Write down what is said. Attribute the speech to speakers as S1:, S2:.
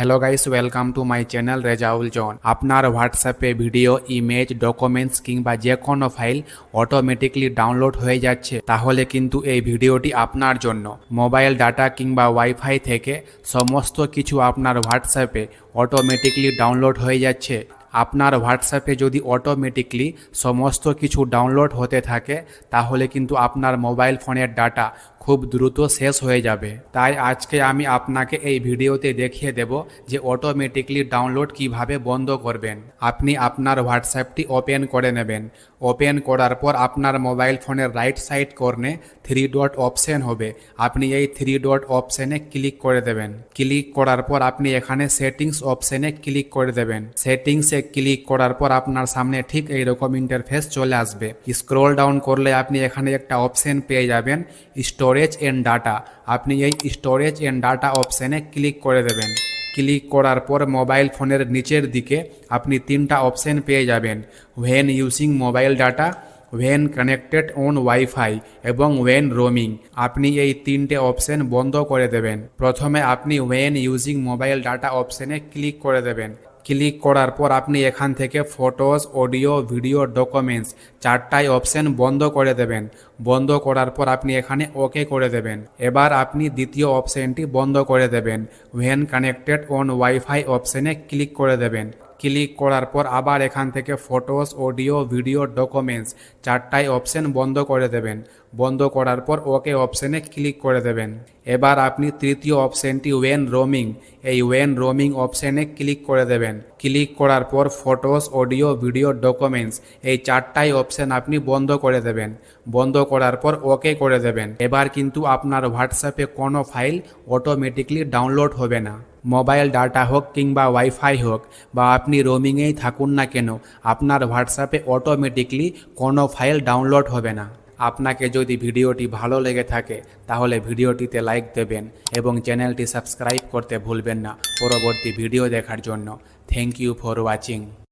S1: Hello guys, welcome to my channel Rezaul John. আপনার হোয়াটসঅ্যাপে video, image, documents কিংবা যে কোনো ফাইল অটোমেটিকলি ডাউনলোড হয়ে যাচ্ছে, তাহলে কিন্তু এই ভিডিওটি আপনার জন্য। মোবাইল ডাটা কিংবা ওয়াইফাই থেকে সমস্ত কিছু আপনার হোয়াটসঅ্যাপে অটোমেটিকলি ডাউনলোড হয়ে যাচ্ছে। আপনার হোয়াটসঅ্যাপে যদি অটোমেটিকলি সমস্ত কিছু ডাউনলোড হতে থাকে, তাহলে কিন্তু আপনার মোবাইল ফোনের ডাটা খুব দ্রুত শেষ হয়ে যাবে। তাই আজকে আমি আপনাকে এই ভিডিওতে দেখিয়ে দেব যে অটোমেটিকলি ডাউনলোড কিভাবে বন্ধ করবেন। আপনি আপনার হোয়াটসঅ্যাপটি ওপেন করে নেবেন। ওপেন করার পর আপনার মোবাইল ফোনের রাইট সাইড কর্নে 3 ডট অপশন হবে। আপনি এই 3 ডট অপশনে ক্লিক করে দেবেন। ক্লিক করার পর আপনি এখানে সেটিংস অপশনে ক্লিক করে দেবেন। সেটিংসে ক্লিক করার পর আপনার সামনে ঠিক এইরকম ইন্টারফেস চলে আসবে। স্ক্রল ডাউন করলে আপনি এখানে একটা অপশন পেয়ে যাবেন, স্টোরেজ এন্ড ডাটা। আপনি এই স্টোরেজ এন্ড ডাটা অপশনে ক্লিক করে দেবেন। ক্লিক করার পর মোবাইল ফোনের নিচের দিকে আপনি 3টা অপশন পেয়ে যাবেন, when using mobile data, when connected on wifi এবং ওয়েন রোমিং। আপনি এই 3টে অপশন বন্ধ করে দেবেন। প্রথমে আপনি ওয়েন ইউজিং মোবাইল ডাটা অপশনে ক্লিক করে দেবেন। ক্লিক করার পর আপনি এখান থেকে ফটোজ, অডিও, ভিডিও, ডকুমেন্টস 4টাই অপশন বন্ধ করে দেবেন। বন্ধ করার পর আপনি এখানে ওকে করে দেবেন। এবার আপনি দ্বিতীয় অপশনটি বন্ধ করে দেবেন, ওয়েন কানেক্টেড অন ওয়াইফাই অপশনে ক্লিক করে দেবেন। ক্লিক করার পর আবার এখান থেকে ফটোস, অডিও, ভিডিও, ডকুমেন্টস 4টাই অপশন বন্ধ করে দেবেন। বন্ধ করার পর ওকে অপশনে ক্লিক করে দেবেন। এবার আপনি তৃতীয় অপশনটি ওয়েন রোমিং, এই ওয়েন রোমিং অপশনে ক্লিক করে দেবেন। ক্লিক করার পর ফটোস, অডিও, ভিডিও, ডকুমেন্টস এই 4টাই অপশন আপনি বন্ধ করে দেবেন। বন্ধ করার পর ওকে করে দেবেন। এবার কিন্তু আপনার হোয়াটসঅ্যাপে কোনো ফাইল অটোমেটিকলি ডাউনলোড হবে না। মোবাইল ডাটা হোক কিংবা ওয়াইফাই হোক বা আপনি রোমিংয়েই থাকুন না কেন, আপনার হোয়াটসঅ্যাপে অটোমেটিকলি কোনো ফাইল ডাউনলোড হবে না। আপনাকে যদি ভিডিওটি ভালো লেগে থাকে তাহলে ভিডিওটিতে লাইক দেবেন এবং চ্যানেলটি সাবস্ক্রাইব করতে ভুলবেন না পরবর্তী ভিডিও দেখার জন্য। Thank you for watching.